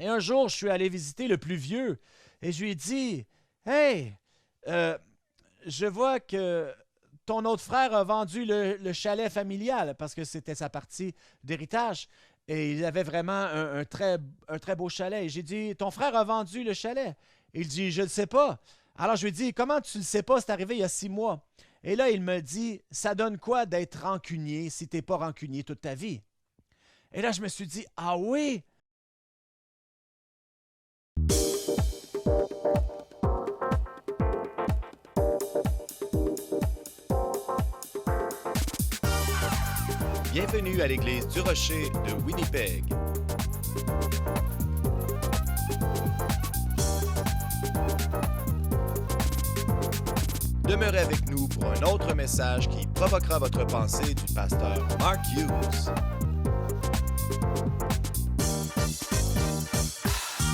Et un jour, je suis allé visiter le plus vieux et je lui ai dit, Hey, euh, je vois que ton autre frère a vendu le chalet familial parce que c'était sa partie d'héritage. Et il avait vraiment un très beau chalet. Et j'ai dit, ton frère a vendu le chalet. Il dit, je ne le sais pas. Alors je lui ai dit, comment tu ne le sais pas? C'est arrivé il y a 6 mois. Et là, il me dit, ça donne quoi d'être rancunier si tu n'es pas rancunier toute ta vie? Et là, je me suis dit, ah oui, Bienvenue à l'Église du Rocher de Winnipeg. Demeurez avec nous pour un autre message qui provoquera votre pensée du pasteur Mark Hughes.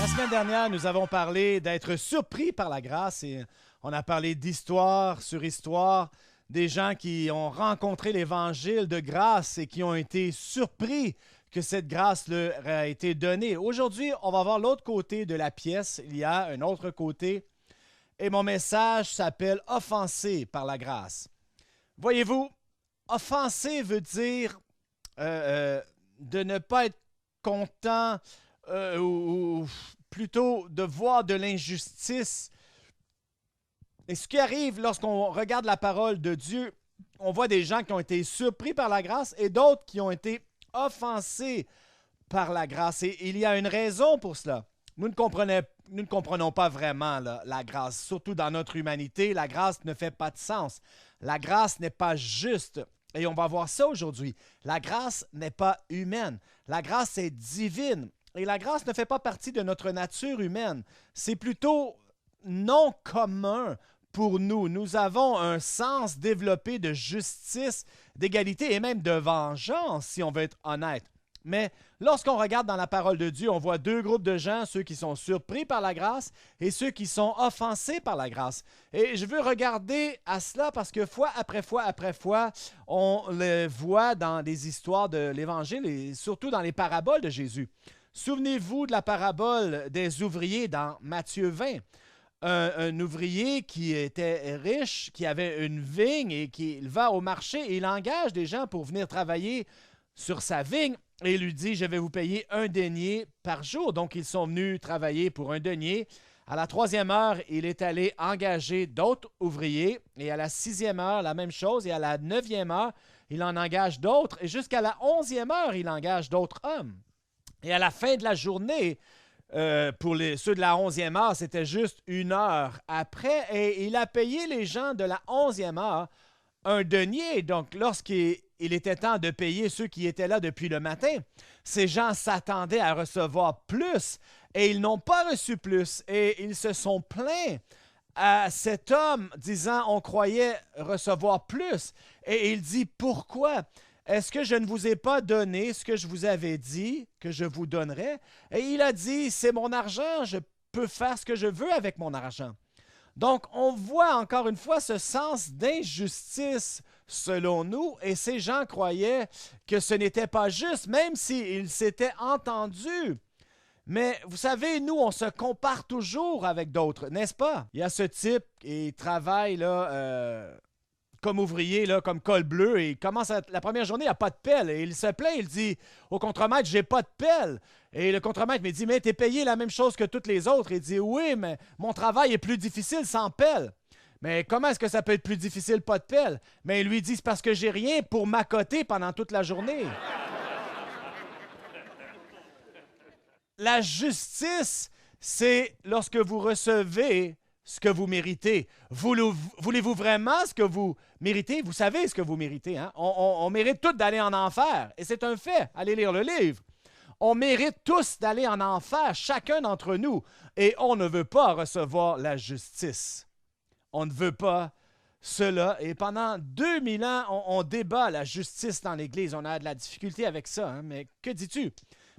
la semaine dernière, nous avons parlé d'être surpris par la grâce et on a parlé d'histoire sur histoire, des gens qui ont rencontré l'évangile de grâce et qui ont été surpris que cette grâce leur a été donnée. Aujourd'hui, on va voir l'autre côté de la pièce. Il y a un autre côté et mon message s'appelle Offensé par la grâce. Voyez-vous, offensé veut dire de ne pas être content ou plutôt de voir de l'injustice. Et ce qui arrive lorsqu'on regarde la parole de Dieu, on voit des gens qui ont été surpris par la grâce et d'autres qui ont été offensés par la grâce. Et il y a une raison pour cela. Nous ne comprenons pas vraiment la grâce, surtout dans notre humanité. La grâce ne fait pas de sens. La grâce n'est pas juste. Et on va voir ça aujourd'hui. La grâce n'est pas humaine. La grâce est divine. Et la grâce ne fait pas partie de notre nature humaine. C'est plutôt non commun pour nous. Nous avons un sens développé de justice, d'égalité et même de vengeance, si on veut être honnête. Mais lorsqu'on regarde dans la parole de Dieu, on voit deux groupes de gens, ceux qui sont surpris par la grâce et ceux qui sont offensés par la grâce. Et je veux regarder à cela parce que fois après fois, on le voit dans des histoires de l'Évangile et surtout dans les paraboles de Jésus. Souvenez-vous de la parabole des ouvriers dans Matthieu 20. Un ouvrier qui était riche, qui avait une vigne et qui va au marché et il engage des gens pour venir travailler sur sa vigne et il lui dit, je vais vous payer 1 denier par jour. Donc, ils sont venus travailler pour 1 denier. À la 3e heure, il est allé engager d'autres ouvriers et à la 6e heure, la même chose et à la 9e heure, il en engage d'autres et jusqu'à la 11e heure, il engage d'autres hommes. Et à la fin de la journée, pour ceux de la 11e heure, c'était juste 1 heure après. Et il a payé les gens de la 11e heure 1 denier. Donc, lorsqu'il était temps de payer ceux qui étaient là depuis le matin, ces gens s'attendaient à recevoir plus et ils n'ont pas reçu plus. Et ils se sont plaints à cet homme disant, on croyait recevoir plus. Et il dit, pourquoi? Est-ce que je ne vous ai pas donné ce que je vous avais dit que je vous donnerais? Et il a dit, c'est mon argent, je peux faire ce que je veux avec mon argent. Donc, on voit encore une fois ce sens d'injustice selon nous, et ces gens croyaient que ce n'était pas juste, même s'ils s'étaient entendus. Mais vous savez, nous, on se compare toujours avec d'autres, n'est-ce pas? Il y a ce type qui travaille là, comme ouvrier, là, comme col bleu, et il commence la première journée, il n'a pas de pelle. Et il se plaint, il dit au contremaître, j'ai pas de pelle. Et le contremaître me dit, mais t'es payé la même chose que toutes les autres. Il dit, oui, mais mon travail est plus difficile sans pelle. Mais comment est-ce que ça peut être plus difficile pas de pelle? Mais il lui dit, c'est parce que j'ai rien pour m'accoter pendant toute la journée. La justice, c'est lorsque vous recevez ce que vous méritez. Voulez-vous vraiment ce que vous méritez? Vous savez ce que vous méritez. Hein? On mérite tous d'aller en enfer. Et c'est un fait. Allez lire le livre. On mérite tous d'aller en enfer, chacun d'entre nous. Et on ne veut pas recevoir la justice. On ne veut pas cela. Et pendant 2000 ans, on débat la justice dans l'Église. On a de la difficulté avec ça. Hein? Mais que dis-tu?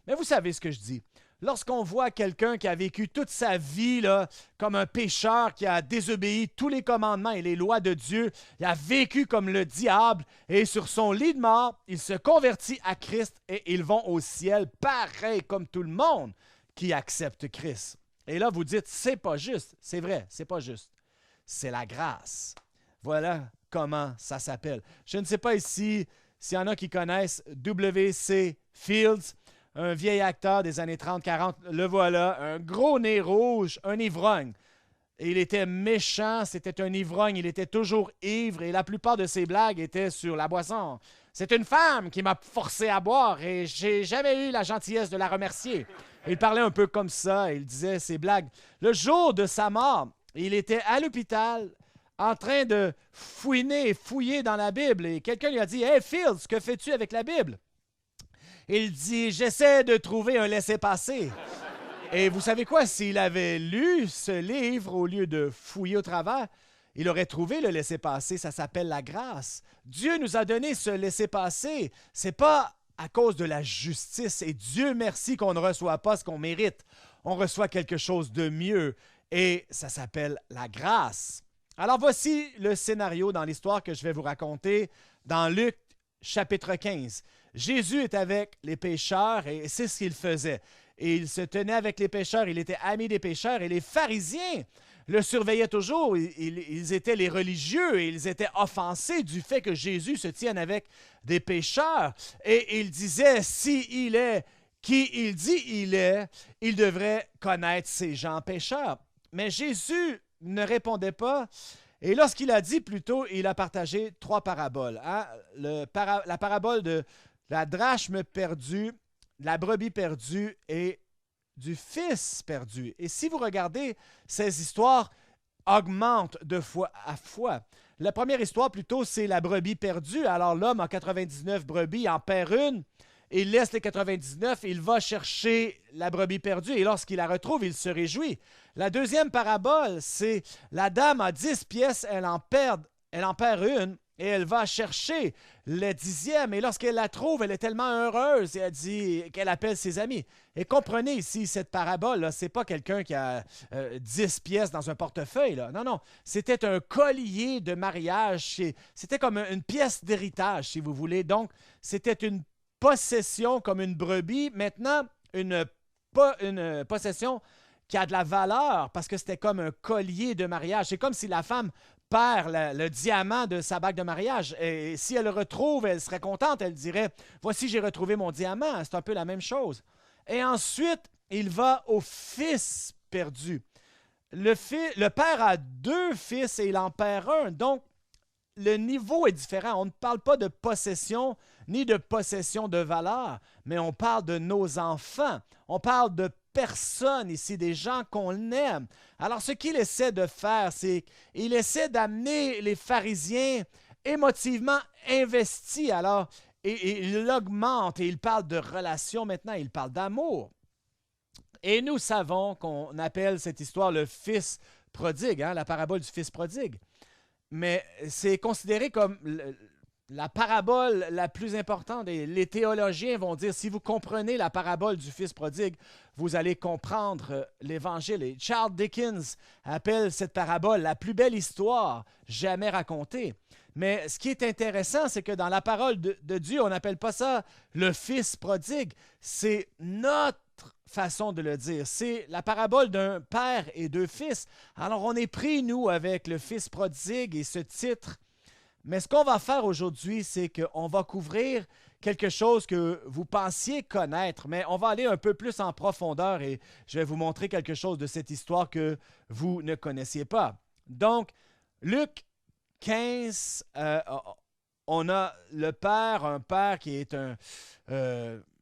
Mais vous savez ce que je dis. Lorsqu'on voit quelqu'un qui a vécu toute sa vie là, comme un pécheur, qui a désobéi tous les commandements et les lois de Dieu, il a vécu comme le diable et sur son lit de mort, il se convertit à Christ et ils vont au ciel pareil comme tout le monde. qui acceptent Christ. Et là, vous dites, c'est pas juste. C'est vrai, c'est pas juste. C'est la grâce. Voilà comment ça s'appelle. Je ne sais pas ici s'il y en a qui connaissent W.C. Fields, un vieil acteur des années 30-40. Le voilà, un gros nez rouge, un ivrogne. Et il était méchant, c'était un ivrogne, il était toujours ivre et la plupart de ses blagues étaient sur la boisson. C'est une femme qui m'a forcé à boire et j'ai jamais eu la gentillesse de la remercier. Il parlait un peu comme ça, il disait ses blagues. Le jour de sa mort, il était à l'hôpital en train de fouiner et fouiller dans la Bible et quelqu'un lui a dit « Hey Fields, que fais-tu avec la Bible? » Il dit « J'essaie de trouver un laissez-passer. » Et vous savez quoi? S'il avait lu ce livre au lieu de fouiller au travers, il aurait trouvé le laissez-passer. Ça s'appelle la grâce. Dieu nous a donné ce laissez-passer. Ce n'est pas à cause de la justice. Et Dieu merci qu'on ne reçoit pas ce qu'on mérite. On reçoit quelque chose de mieux. Et ça s'appelle la grâce. Alors voici le scénario dans l'histoire que je vais vous raconter dans Luc chapitre 15. Jésus est avec les pécheurs et c'est ce qu'il faisait. Et il se tenait avec les pécheurs, il était ami des pécheurs et les pharisiens le surveillaient toujours. Ils étaient les religieux et ils étaient offensés du fait que Jésus se tienne avec des pécheurs. Et ils disaient, s'il est qui il dit il est, il devrait connaître ces gens pécheurs. Mais Jésus ne répondait pas. Et lorsqu'il a dit plutôt, il a partagé 3 paraboles. Hein? La parabole de la drachme perdue, la brebis perdue et du fils perdu. Et si vous regardez, ces histoires augmentent de fois à fois. La première histoire, plutôt, c'est la brebis perdue. Alors l'homme a 99 brebis, en perd une, il laisse les 99, il va chercher la brebis perdue et lorsqu'il la retrouve, il se réjouit. La deuxième parabole, c'est la dame a 10 pièces, elle en perd une, et elle va chercher le 10e. Et lorsqu'elle la trouve, elle est tellement heureuse et elle dit qu'elle appelle ses amis. Et comprenez ici, cette parabole, ce n'est pas quelqu'un qui a 10 pièces dans un portefeuille. Là. Non, non. C'était un collier de mariage. C'était comme une pièce d'héritage, si vous voulez. Donc, c'était une possession comme une brebis. Maintenant, une possession qui a de la valeur parce que c'était comme un collier de mariage. C'est comme si la femme perd le diamant de sa bague de mariage. Et si elle le retrouve, elle serait contente. Elle dirait, voici, j'ai retrouvé mon diamant. C'est un peu la même chose. Et ensuite, il va au fils perdu. Le père a 2 fils et il en perd un. Donc, le niveau est différent. On ne parle pas de possession ni de possession de valeur, mais on parle de nos enfants. On parle de personnes ici, des gens qu'on aime. Alors, ce qu'il essaie de faire, c'est qu'il essaie d'amener les pharisiens émotivement investis. Alors, et il augmente et il parle de relations maintenant, il parle d'amour. Et nous savons qu'on appelle cette histoire le fils prodigue, hein, la parabole du fils prodigue. Mais c'est considéré comme la parabole la plus importante. Et les théologiens vont dire, si vous comprenez la parabole du fils prodigue, vous allez comprendre l'Évangile. Et Charles Dickens appelle cette parabole la plus belle histoire jamais racontée. Mais ce qui est intéressant, c'est que dans la parole de Dieu, on n'appelle pas ça le fils prodigue. C'est notre façon de le dire. C'est la parabole d'un père et 2 fils. Alors, on est pris, nous, avec le fils prodigue et ce titre. Mais ce qu'on va faire aujourd'hui, c'est qu'on va couvrir quelque chose que vous pensiez connaître, mais on va aller un peu plus en profondeur et je vais vous montrer quelque chose de cette histoire que vous ne connaissiez pas. Donc, Luc 15, on a un père qui est un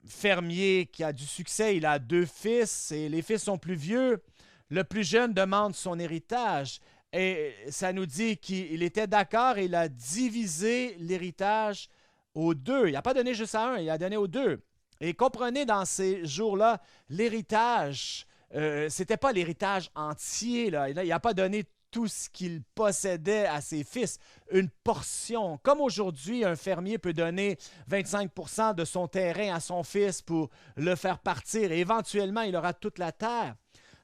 fermier qui a du succès, il a 2 fils et les fils sont plus vieux. Le plus jeune demande son héritage et ça nous dit qu'il était d'accord et il a divisé l'héritage aux 2. Il n'a pas donné juste à un, il a donné aux 2. Et comprenez, dans ces jours-là, l'héritage, c'était pas l'héritage entier. Là. Il n'a pas donné tout ce qu'il possédait à ses fils, une portion. Comme aujourd'hui, un fermier peut donner 25% de son terrain à son fils pour le faire partir et éventuellement, il aura toute la terre.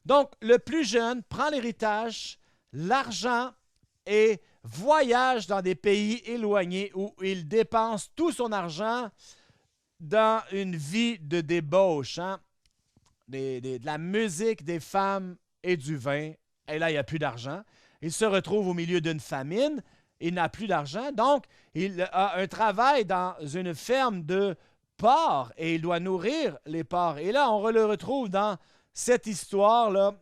Donc, le plus jeune prend l'héritage, l'argent et voyage dans des pays éloignés où il dépense tout son argent dans une vie de débauche. Hein? de la musique, des femmes et du vin. Et là, il n'y a plus d'argent. Il se retrouve au milieu d'une famine. Il n'a plus d'argent. Donc, il a un travail dans une ferme de porcs et il doit nourrir les porcs. Et là, on le retrouve dans cette histoire-là,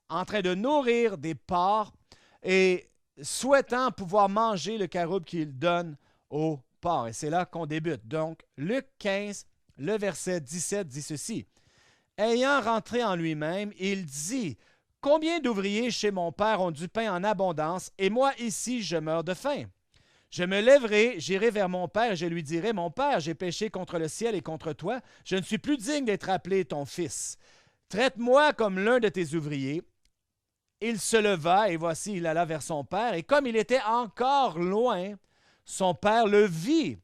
en train de nourrir des porcs et souhaitant pouvoir manger le caroube qu'il donne aux porcs. Et c'est là qu'on débute. Donc, Luc 15, le verset 17 dit ceci. Ayant rentré en lui-même, il dit, « Combien d'ouvriers chez mon père ont du pain en abondance, et moi ici je meurs de faim? Je me lèverai, j'irai vers mon père, et je lui dirai, « Mon père, j'ai péché contre le ciel et contre toi, je ne suis plus digne d'être appelé ton fils. Traite-moi comme l'un de tes ouvriers. » Il se leva, et voici, il alla vers son père, et comme il était encore loin, son père le vit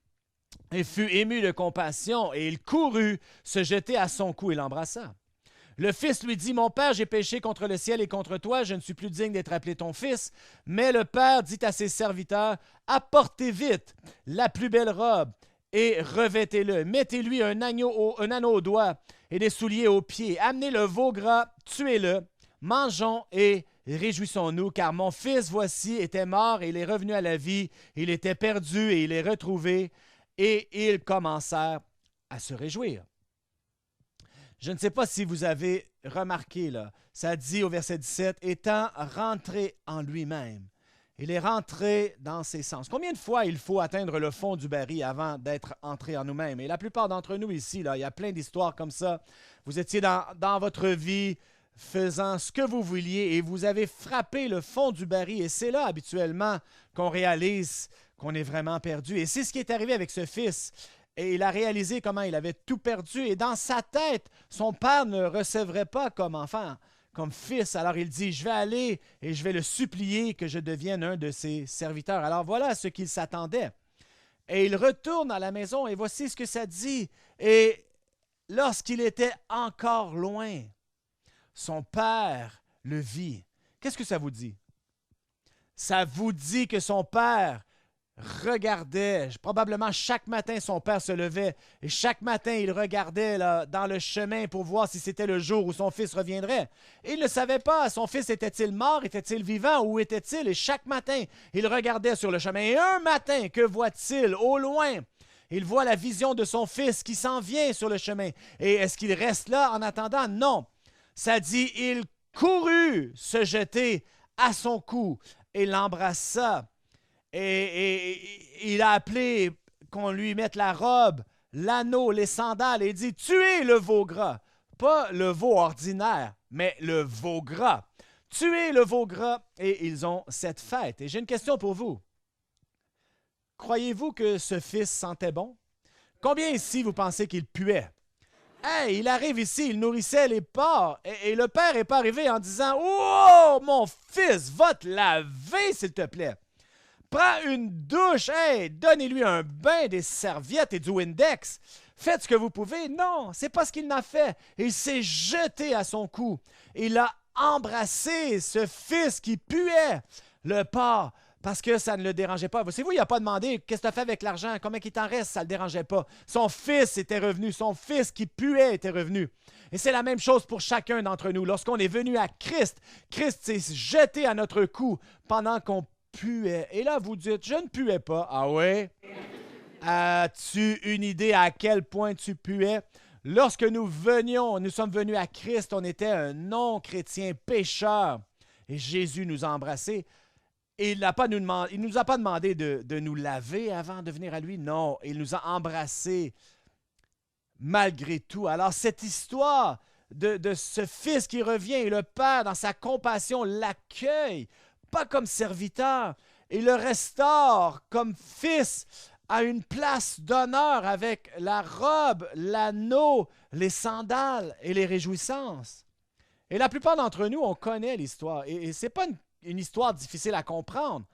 et fut ému de compassion, et il courut se jeter à son cou et l'embrassa. Le fils lui dit, « Mon père, j'ai péché contre le ciel et contre toi, je ne suis plus digne d'être appelé ton fils. » Mais le père dit à ses serviteurs, « Apportez vite la plus belle robe et revêtez-le. Mettez-lui un anneau au doigt et des souliers aux pieds. Amenez le veau gras, tuez-le. Mangeons et réjouissons-nous, car mon fils, voici, était mort et il est revenu à la vie. Il était perdu et il est retrouvé. » Et ils commencèrent à se réjouir. Je ne sais pas si vous avez remarqué, là, ça dit au verset 17, « Étant rentré en lui-même ». Il est rentré dans ses sens. Combien de fois il faut atteindre le fond du baril avant d'être entré en nous-mêmes? Et la plupart d'entre nous ici, là, il y a plein d'histoires comme ça. Vous étiez dans votre vie faisant ce que vous vouliez et vous avez frappé le fond du baril. Et c'est là, habituellement, qu'on réalise qu'on est vraiment perdu. Et c'est ce qui est arrivé avec ce fils. Et il a réalisé comment il avait tout perdu. Et dans sa tête, son père ne recevrait pas comme enfant, comme fils. Alors il dit, je vais aller et je vais le supplier que je devienne un de ses serviteurs. Alors voilà ce qu'il s'attendait. Et il retourne à la maison et voici ce que ça dit. Et lorsqu'il était encore loin, son père le vit. Qu'est-ce que ça vous dit? Ça vous dit que son père regardait, probablement chaque matin son père se levait et chaque matin il regardait là, dans le chemin pour voir si c'était le jour où son fils reviendrait. Et il ne savait pas, son fils était-il mort, était-il vivant, où était-il? Et chaque matin il regardait sur le chemin. Et un matin, que voit-il au loin? Il voit la vision de son fils qui s'en vient sur le chemin. Et est-ce qu'il reste là en attendant? Non. Ça dit, il courut se jeter à son cou et l'embrassa. Et il a appelé qu'on lui mette la robe, l'anneau, les sandales, et il dit, tuez le veau gras. Pas le veau ordinaire, mais le veau gras. Tuez le veau gras, et ils ont cette fête. Et j'ai une question pour vous. Croyez-vous que ce fils sentait bon? Combien ici vous pensez qu'il puait? Hey, il arrive ici, il nourrissait les porcs, et le père n'est pas arrivé en disant, « Oh, mon fils, va te laver, s'il te plaît. » Prends une douche, hey, donnez-lui un bain, des serviettes et du Windex. Faites ce que vous pouvez. Non, c'est pas ce qu'il n'a fait. Il s'est jeté à son cou. Il a embrassé ce fils qui puait le porc parce que ça ne le dérangeait pas. Savez-vous, il n'a pas demandé qu'est-ce que tu as fait avec l'argent, combien il t'en reste, ça ne le dérangeait pas. Son fils était revenu, son fils qui puait était revenu. Et c'est la même chose pour chacun d'entre nous. Lorsqu'on est venu à Christ, Christ s'est jeté à notre cou pendant qu'on puait. Et là, vous dites, je ne puais pas. Ah ouais? As-tu une idée à quel point tu puais? Lorsque nous sommes venus à Christ, on était un non-chrétien pécheur. Et Jésus nous a embrassés. Et il ne nous a pas demandé de nous laver avant de venir à lui. Non, il nous a embrassés malgré tout. Alors, cette histoire de ce fils qui revient et le père, dans sa compassion, l'accueille, pas comme serviteur, et le restaure comme fils à une place d'honneur avec la robe, l'anneau, les sandales et les réjouissances. Et la plupart d'entre nous, on connaît l'histoire. Et ce n'est pas une histoire difficile à comprendre.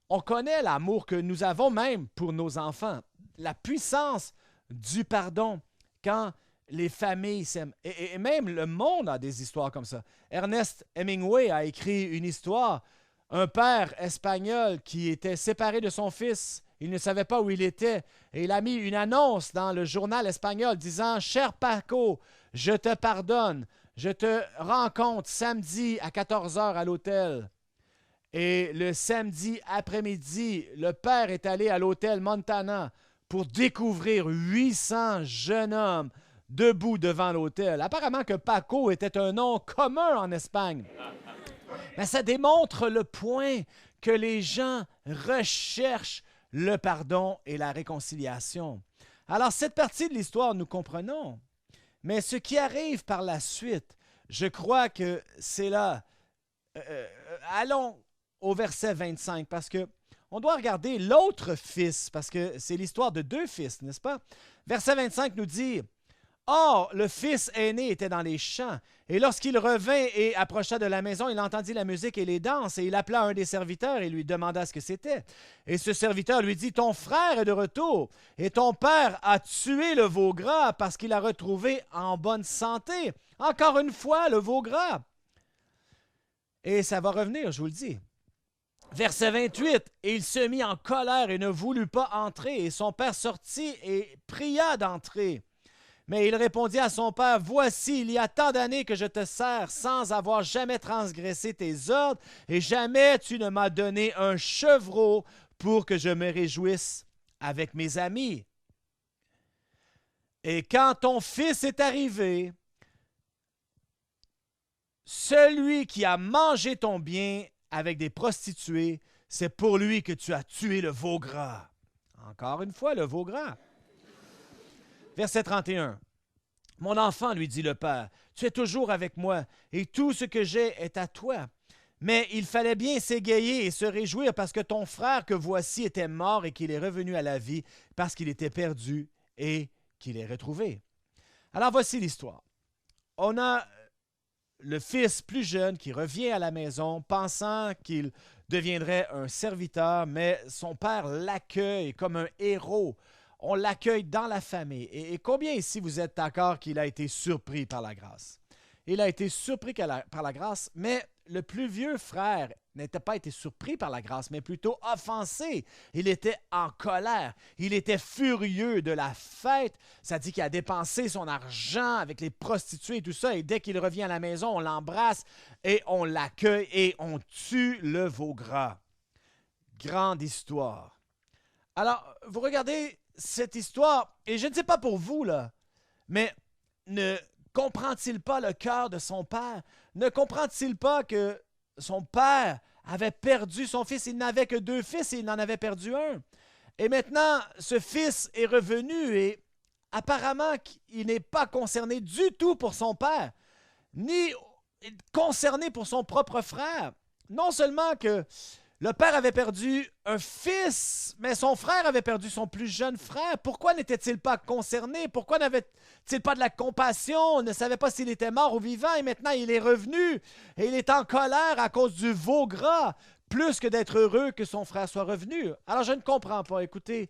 On connaît l'amour que nous avons même pour nos enfants. La puissance du pardon quand les familles s'aiment. Et même le monde a des histoires comme ça. Ernest Hemingway a écrit une histoire. Un père espagnol qui était séparé de son fils, il ne savait pas où il était, et il a mis une annonce dans le journal espagnol disant « Cher Paco, je te pardonne, je te rencontre samedi à 14 heures à l'hôtel. Et le samedi après-midi, le père est allé à l'hôtel Montana pour découvrir 800 jeunes hommes debout devant l'hôtel. Apparemment que Paco était un nom commun en Espagne. Mais ça démontre le point que les gens recherchent le pardon et la réconciliation. Alors, cette partie de l'histoire, nous comprenons. Mais ce qui arrive par la suite, je crois que c'est là. Allons au verset 25, parce que on doit regarder l'autre fils, parce que c'est l'histoire de deux fils, n'est-ce pas? Verset 25 nous dit, « Or, le fils aîné était dans les champs, et lorsqu'il revint et approcha de la maison, il entendit la musique et les danses, et il appela un des serviteurs et lui demanda ce que c'était. Et ce serviteur lui dit, « Ton frère est de retour, et ton père a tué le veau gras parce qu'il l'a retrouvé en bonne santé. Encore une fois, le veau gras. » Et ça va revenir, je vous le dis. Verset 28, « Et il se mit en colère et ne voulut pas entrer, et son père sortit et pria d'entrer. Mais il répondit à son père, « Voici, il y a tant d'années que je te sers sans avoir jamais transgressé tes ordres, et jamais tu ne m'as donné un chevreau pour que je me réjouisse avec mes amis. Et quand ton fils est arrivé, celui qui a mangé ton bien avec des prostituées, c'est pour lui que tu as tué le veau gras. » Encore une fois, le veau gras. Verset 31. « Mon enfant, lui dit le père, tu es toujours avec moi, et tout ce que j'ai est à toi. Mais il fallait bien s'égayer et se réjouir parce que ton frère que voici était mort et qu'il est revenu à la vie, parce qu'il était perdu et qu'il est retrouvé. » Alors voici l'histoire. On a le fils plus jeune qui revient à la maison pensant qu'il deviendrait un serviteur, mais son père l'accueille comme un héros. On l'accueille dans la famille. Et combien ici vous êtes d'accord qu'il a été surpris par la grâce? Il a été surpris par la grâce, mais le plus vieux frère n'était pas été surpris par la grâce, mais plutôt offensé. Il était en colère. Il était furieux de la fête. Ça dit qu'il a dépensé son argent avec les prostituées et tout ça. Et dès qu'il revient à la maison, on l'embrasse et on l'accueille et on tue le veau gras. Grande histoire. Alors, vous regardez cette histoire, et je ne sais pas pour vous, là, mais ne comprend-il pas le cœur de son père? Ne comprend-il pas que son père avait perdu son fils? Il n'avait que deux fils et il en avait perdu un. Et maintenant, ce fils est revenu et apparemment il n'est pas concerné du tout pour son père, ni concerné pour son propre frère. Non seulement que le père avait perdu un fils, mais son frère avait perdu son plus jeune frère. Pourquoi n'était-il pas concerné? Pourquoi n'avait-il pas de la compassion? On ne savait pas s'il était mort ou vivant et maintenant il est revenu et il est en colère à cause du veau gras, plus que d'être heureux que son frère soit revenu. Alors je ne comprends pas. Écoutez,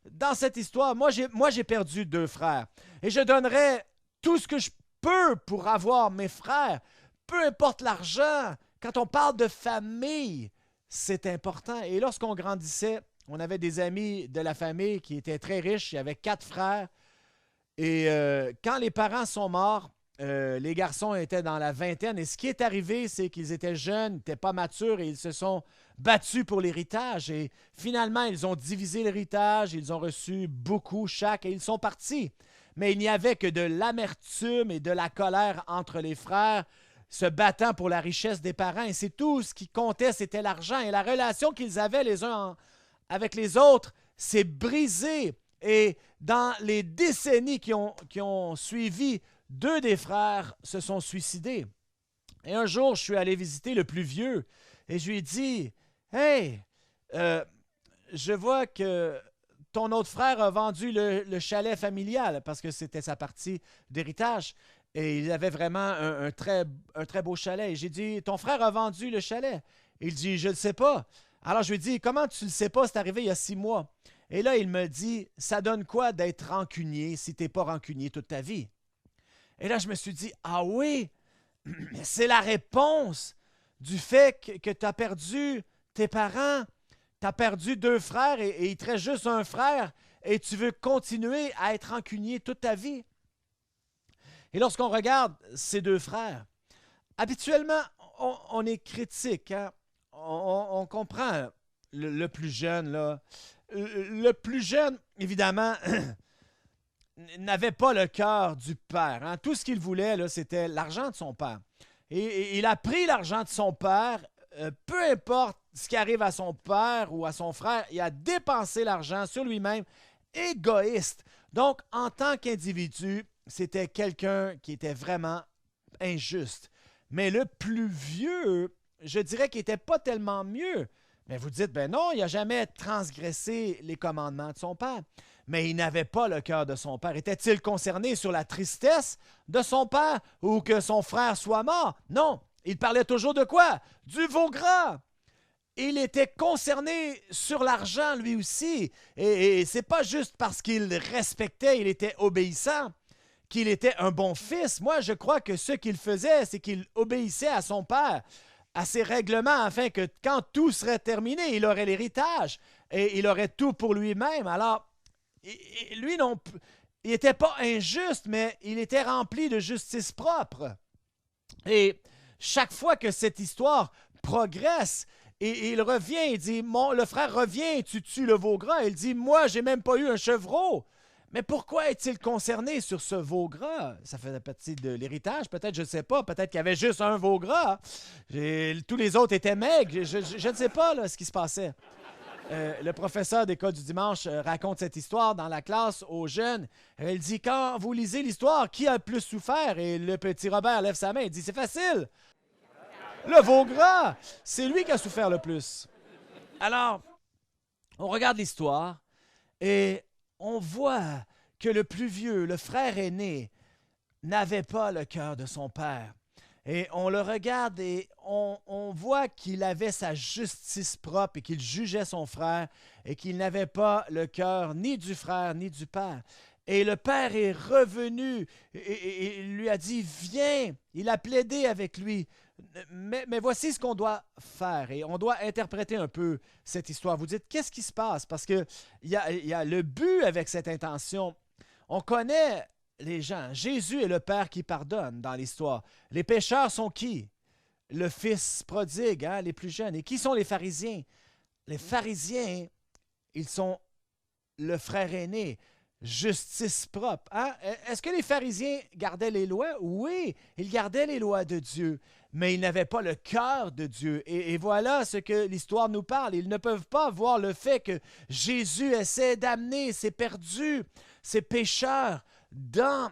dans cette histoire, moi j'ai perdu deux frères et je donnerais tout ce que je peux pour avoir mes frères, peu importe l'argent. Quand on parle de famille, c'est important. Et lorsqu'on grandissait, on avait des amis de la famille qui étaient très riches. Il y avait 4 frères. Et quand les parents sont morts, les garçons étaient dans la vingtaine. Et ce qui est arrivé, c'est qu'ils étaient jeunes, n'étaient pas matures et ils se sont battus pour l'héritage. Et finalement, ils ont divisé l'héritage. Ils ont reçu beaucoup chaque et ils sont partis. Mais il n'y avait que de l'amertume et de la colère entre les frères, se battant pour la richesse des parents. Et c'est tout ce qui comptait, c'était l'argent. Et la relation qu'ils avaient les uns avec les autres s'est brisée. Et dans les décennies qui ont suivi, 2 des frères se sont suicidés. Et un jour, je suis allé visiter le plus vieux et je lui ai dit, « Hey, je vois que ton autre frère a vendu le chalet familial parce que c'était sa partie d'héritage. Et il avait vraiment un très beau chalet. Et j'ai dit, ton frère a vendu le chalet. Il dit, je ne le sais pas. Alors je lui ai dit, comment tu ne le sais pas? C'est arrivé il y a 6 mois. Et là, il me dit, ça donne quoi d'être rancunier si tu n'es pas rancunier toute ta vie? Et là, je me suis dit, ah oui, c'est la réponse du fait que tu as perdu tes parents, tu as perdu 2 frères et il te reste juste un frère et tu veux continuer à être rancunier toute ta vie. Et lorsqu'on regarde ces deux frères, habituellement, on est critique. Hein? On comprend le plus jeune. Là. Le plus jeune, évidemment, n'avait pas le cœur du père. Hein? Tout ce qu'il voulait, là, c'était l'argent de son père. Et il a pris l'argent de son père, peu importe ce qui arrive à son père ou à son frère, il a dépensé l'argent sur lui-même, égoïste. Donc, en tant qu'individu, c'était quelqu'un qui était vraiment injuste. Mais le plus vieux, je dirais qu'il n'était pas tellement mieux. Mais vous dites, ben non, il n'a jamais transgressé les commandements de son père. Mais il n'avait pas le cœur de son père. Était-il concerné sur la tristesse de son père ou que son frère soit mort? Non, il parlait toujours de quoi? Du veau gras. Il était concerné sur l'argent lui aussi. Et c'est pas juste parce qu'il respectait, il était obéissant, qu'il était un bon fils. Moi, je crois que ce qu'il faisait, c'est qu'il obéissait à son père, à ses règlements, afin que quand tout serait terminé, il aurait l'héritage et il aurait tout pour lui-même. Alors, lui, non, il n'était pas injuste, mais il était rempli de justice propre. Et chaque fois que cette histoire progresse, et il revient, il dit, le frère revient, tu tues le veau gras. Il dit, moi, j'ai même pas eu un chevreau. Mais pourquoi est-il concerné sur ce veau gras? Ça faisait partie de l'héritage, peut-être, je ne sais pas. Peut-être qu'il y avait juste un veau gras. Tous les autres étaient maigres. Je ne sais pas là, ce qui se passait. Le professeur d'école du dimanche raconte cette histoire dans la classe aux jeunes. Il dit, quand vous lisez l'histoire, qui a le plus souffert? Et le petit Robert lève sa main et dit, c'est facile. Le veau gras, c'est lui qui a souffert le plus. Alors, on regarde l'histoire et on voit que le plus vieux, le frère aîné, n'avait pas le cœur de son père. Et on le regarde et on voit qu'il avait sa justice propre et qu'il jugeait son frère et qu'il n'avait pas le cœur ni du frère ni du père. Et le père est revenu et lui a dit, viens, il a plaidé avec lui. Mais voici ce qu'on doit faire et on doit interpréter un peu cette histoire. Vous dites, qu'est-ce qui se passe? Parce qu'il y a le but avec cette intention. On connaît les gens. Jésus est le Père qui pardonne dans l'histoire. Les pécheurs sont qui? Le fils prodigue, hein, les plus jeunes. Et qui sont les pharisiens? Les pharisiens, ils sont le frère aîné. Justice propre. Hein? Est-ce que les pharisiens gardaient les lois? Oui, ils gardaient les lois de Dieu, mais ils n'avaient pas le cœur de Dieu. Et voilà ce que l'histoire nous parle. Ils ne peuvent pas voir le fait que Jésus essaie d'amener ces perdus, ces pécheurs, dans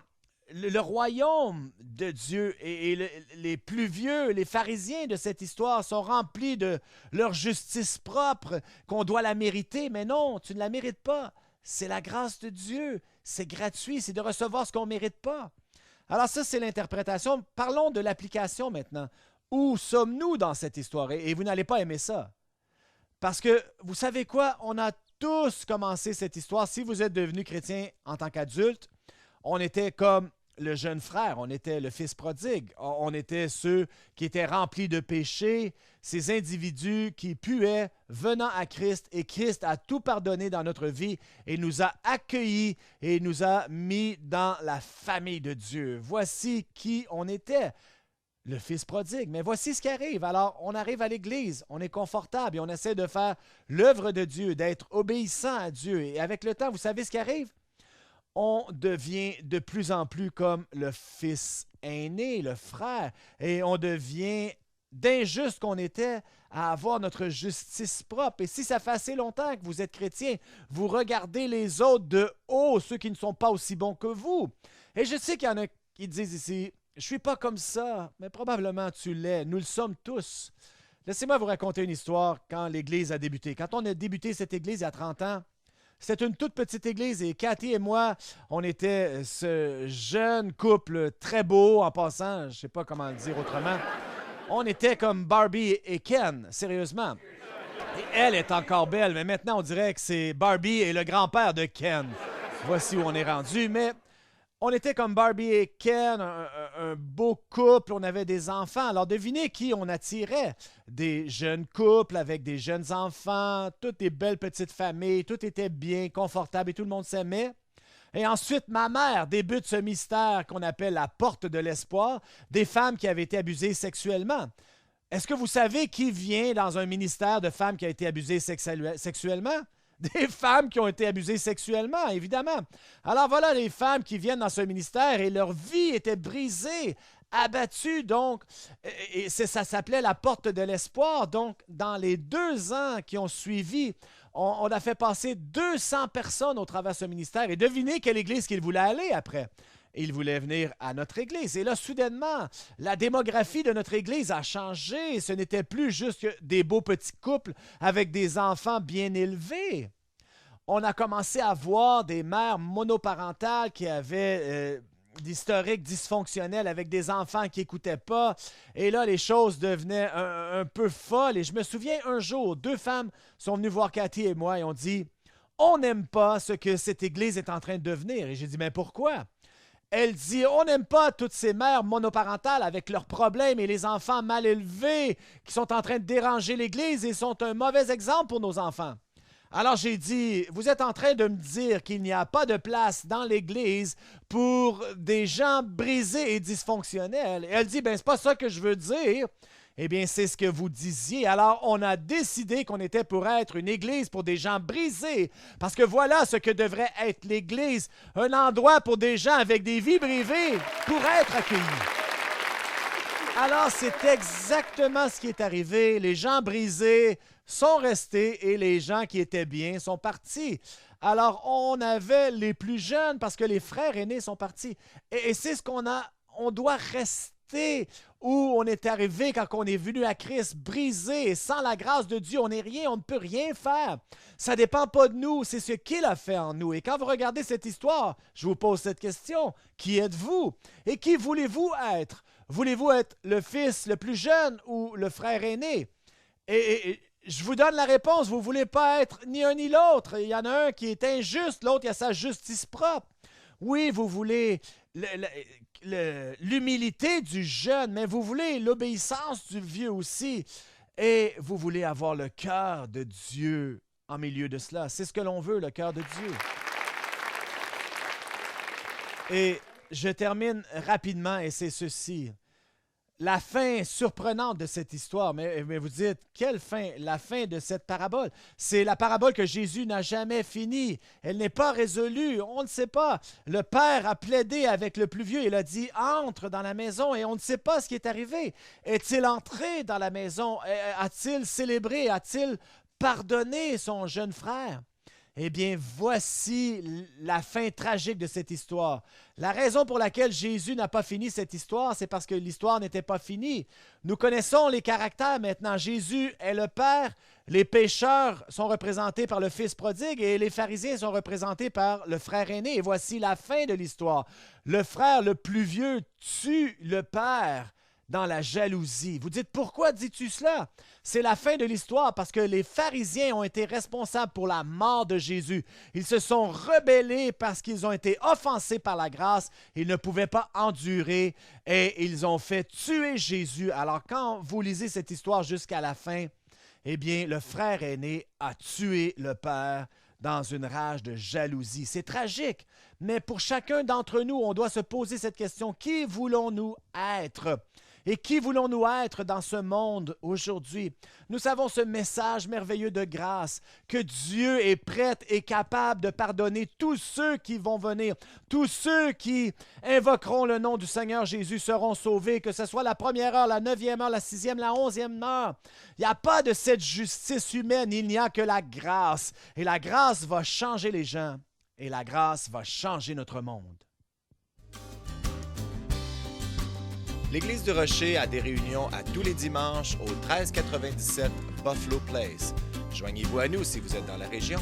le royaume de Dieu. Et les plus vieux, les pharisiens de cette histoire sont remplis de leur justice propre, qu'on doit la mériter. Mais non, tu ne la mérites pas. C'est la grâce de Dieu. C'est gratuit. C'est de recevoir ce qu'on ne mérite pas. Alors ça, c'est l'interprétation. Parlons de l'application maintenant. Où sommes-nous dans cette histoire? Et vous n'allez pas aimer ça. Parce que, vous savez quoi? On a tous commencé cette histoire. Si vous êtes devenu chrétien en tant qu'adulte, on était comme le jeune frère, on était le fils prodigue, on était ceux qui étaient remplis de péchés, ces individus qui puaient venant à Christ, et Christ a tout pardonné dans notre vie et nous a accueillis et nous a mis dans la famille de Dieu. Voici qui on était, le fils prodigue. Mais voici ce qui arrive. Alors, on arrive à l'Église, on est confortable et on essaie de faire l'œuvre de Dieu, d'être obéissant à Dieu. Et avec le temps, vous savez ce qui arrive? On devient de plus en plus comme le fils aîné, le frère, et on devient d'injuste qu'on était à avoir notre justice propre. Et si ça fait assez longtemps que vous êtes chrétien, vous regardez les autres de haut, ceux qui ne sont pas aussi bons que vous. Et je sais qu'il y en a qui disent ici, je ne suis pas comme ça, mais probablement tu l'es. Nous le sommes tous. Laissez-moi vous raconter une histoire quand l'Église a débuté. Quand on a débuté cette Église il y a 30 ans, c'était une toute petite église et Cathy et moi, on était ce jeune couple très beau en passant, je ne sais pas comment le dire autrement. On était comme Barbie et Ken, sérieusement. Et elle est encore belle, mais maintenant on dirait que c'est Barbie et le grand-père de Ken. Voici où on est rendu, mais on était comme Barbie et Ken, un beau couple, on avait des enfants. Alors devinez qui on attirait? Des jeunes couples avec des jeunes enfants, toutes des belles petites familles, tout était bien, confortable et tout le monde s'aimait. Et ensuite, ma mère débute ce mystère qu'on appelle la porte de l'espoir, des femmes qui avaient été abusées sexuellement. Est-ce que vous savez qui vient dans un ministère de femmes qui a été abusées sexuellement? Des femmes qui ont été abusées sexuellement, évidemment. Alors voilà les femmes qui viennent dans ce ministère et leur vie était brisée, abattue, donc, et ça s'appelait la porte de l'espoir. Donc, dans les 2 ans qui ont suivi, on a fait passer 200 personnes au travers de ce ministère. Et devinez quelle église qu'il voulait aller après. Il voulait venir à notre église. Et là, soudainement, la démographie de notre église a changé. Ce n'était plus juste des beaux petits couples avec des enfants bien élevés. On a commencé à voir des mères monoparentales qui avaient d'historique dysfonctionnel avec des enfants qui n'écoutaient pas. Et là, les choses devenaient un peu folles. Et je me souviens un jour, 2 femmes sont venues voir Cathy et moi et ont dit « On n'aime pas ce que cette église est en train de devenir. » Et j'ai dit « Mais pourquoi? » Elle dit « On n'aime pas toutes ces mères monoparentales avec leurs problèmes et les enfants mal élevés qui sont en train de déranger l'Église et sont un mauvais exemple pour nos enfants. » Alors j'ai dit « Vous êtes en train de me dire qu'il n'y a pas de place dans l'Église pour des gens brisés et dysfonctionnels. » Et elle dit « Ben c'est pas ça que je veux dire. » Eh bien, c'est ce que vous disiez. Alors, on a décidé qu'on était pour être une église pour des gens brisés. Parce que voilà ce que devrait être l'église. Un endroit pour des gens avec des vies brisées pour être accueillis. Alors, c'est exactement ce qui est arrivé. Les gens brisés sont restés et les gens qui étaient bien sont partis. Alors, on avait les plus jeunes parce que les frères aînés sont partis. Et c'est ce qu'on a. On doit rester où on est arrivé quand on est venu à Christ, brisé, et sans la grâce de Dieu, on n'est rien, on ne peut rien faire. Ça ne dépend pas de nous, c'est ce qu'il a fait en nous. Et quand vous regardez cette histoire, je vous pose cette question, qui êtes-vous? Et qui voulez-vous être? Voulez-vous être le fils le plus jeune ou le frère aîné? Et je vous donne la réponse, vous ne voulez pas être ni un ni l'autre. Il y en a un qui est injuste, l'autre il a sa justice propre. Oui, vous voulez l'humilité du jeune, mais vous voulez l'obéissance du vieux aussi. Et vous voulez avoir le cœur de Dieu en milieu de cela. C'est ce que l'on veut, le cœur de Dieu. Et je termine rapidement, et c'est ceci. La fin surprenante de cette histoire, mais vous dites, quelle fin? La fin de cette parabole. C'est la parabole que Jésus n'a jamais finie. Elle n'est pas résolue. On ne sait pas. Le père a plaidé avec le plus vieux. Il a dit, entre dans la maison, et on ne sait pas ce qui est arrivé. Est-il entré dans la maison? A-t-il célébré? A-t-il pardonné son jeune frère? Eh bien, voici la fin tragique de cette histoire. La raison pour laquelle Jésus n'a pas fini cette histoire, c'est parce que l'histoire n'était pas finie. Nous connaissons les caractères maintenant. Jésus est le Père, les pécheurs sont représentés par le Fils prodigue et les pharisiens sont représentés par le frère aîné. Et voici la fin de l'histoire. Le frère le plus vieux tue le Père dans la jalousie. Vous dites, pourquoi dis-tu cela? C'est la fin de l'histoire parce que les pharisiens ont été responsables pour la mort de Jésus. Ils se sont rebellés parce qu'ils ont été offensés par la grâce. Ils ne pouvaient pas endurer et ils ont fait tuer Jésus. Alors quand vous lisez cette histoire jusqu'à la fin, eh bien, le frère aîné a tué le père dans une rage de jalousie. C'est tragique, mais pour chacun d'entre nous, on doit se poser cette question. Qui voulons-nous être? Et qui voulons-nous être dans ce monde aujourd'hui? Nous avons ce message merveilleux de grâce, que Dieu est prêt et capable de pardonner tous ceux qui vont venir. Tous ceux qui invoqueront le nom du Seigneur Jésus seront sauvés, que ce soit la 1e heure, la 9e heure, la 6e, la 11e heure. Il n'y a pas de cette justice humaine, il n'y a que la grâce. Et la grâce va changer les gens, et la grâce va changer notre monde. L'Église du Rocher a des réunions à tous les dimanches au 1397 Buffalo Place. Joignez-vous à nous si vous êtes dans la région.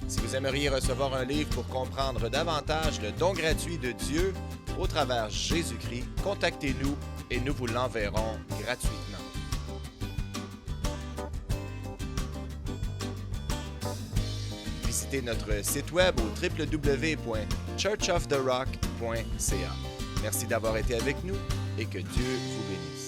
Si vous aimeriez recevoir un livre pour comprendre davantage le don gratuit de Dieu au travers Jésus-Christ, contactez-nous et nous vous l'enverrons gratuitement. Visitez notre site web au www.churchoftherock.ca. Merci d'avoir été avec nous et que Dieu vous bénisse.